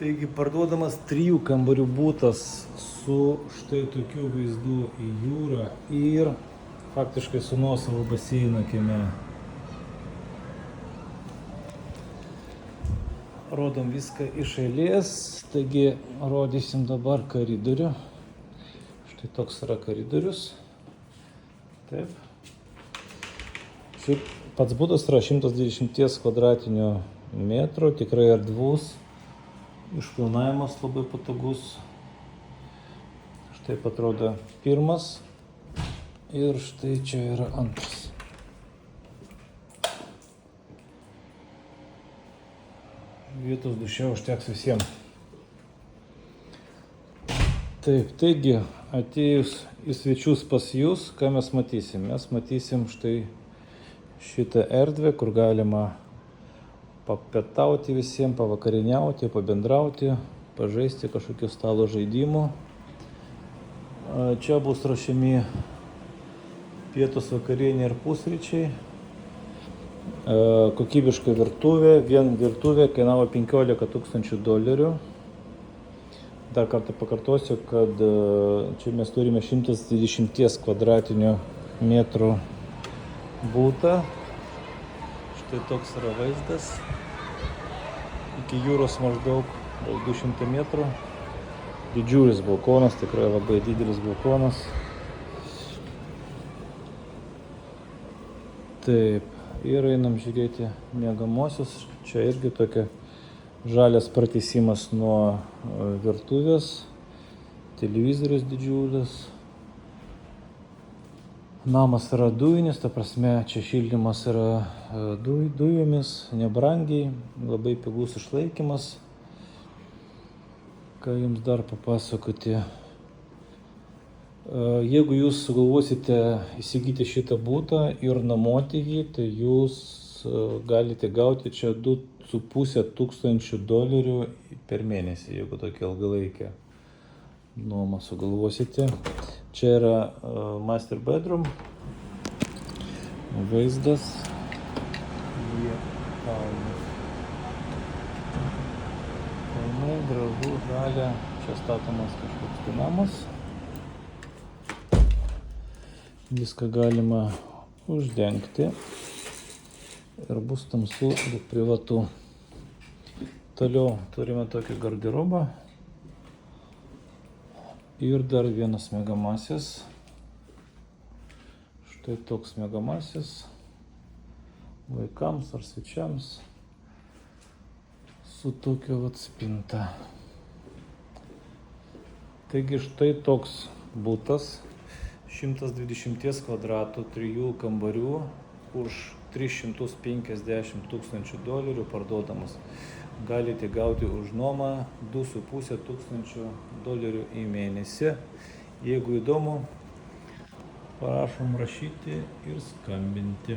Taigi parduodamas 3 kambarių butas su štai tokiu vaizdu į jūrą ir faktiškai su nuosavu baseinu kieme. Rodom viską iš eilės, taigi rodysim dabar koridorių. Štai toks yra koridorius. Taip. Šiaip pats butas yra 120 kvadratinių metrų, tikrai erdvus. Išplanavimas labai patogus. Štai atrodo pirmas ir štai čia yra antras. Vietos duše užteks visiems. Taip, taigi atėjus į svečius pas jūs, ką mes matysim? Mes matysim štai šitą erdvę, kur galima papietauti visiems, pavakarieniauti, pabendrauti, pažaisti kažkokių stalo žaidimų. Čia bus ruošiami pietus, vakarienė ir pusryčiai. Kokybiška virtuvė. Vien virtuvė kainavo $15,000. Dar kartą pakartosiu, kad čia mes turime 120 kvadratinių metrų butą. Štai toks yra vaizdas. Iki jūros maždaug 200 metrų. Didžiulis balkonas, tikrai labai didelis balkonas. Taip, ir einam žiūrėti miegamosius. Čia irgi tokia žalias pratęsimas nuo virtuvės. Televizorius didžiulis. Namas yra dujinis, ta prasme, čia šildymas yra dujomis, nebrangiai, labai pigus išlaikymas. Ką jums dar papasakoti? Jeigu jūs sugalvosite įsigyti šitą butą ir nuomoti jį, tai jūs galite gauti čia $2,500 per mėnesį, jeigu tokia ilgalaikė nuoma sugalvosite. Čia yra master bedroom vaizdas. Kalnai, gražu, žalia. Čia statomas kažkoks tai namas. Viską galima uždengti ir bus tamsu ir privatu. Toliau turime tokį garderobą. Ir dar vienas miegamasis. Štai toks miegamasis. Vaikams ar svečiams. Su tokia vat spinta. Taigi štai toks butas. 120 kvadratų, 3 kambarių už $350,000 parduodamas. Galite gauti už nuomą $2,500 į mėnesį. Jeigu įdomu, prašom rašyti ir skambinti.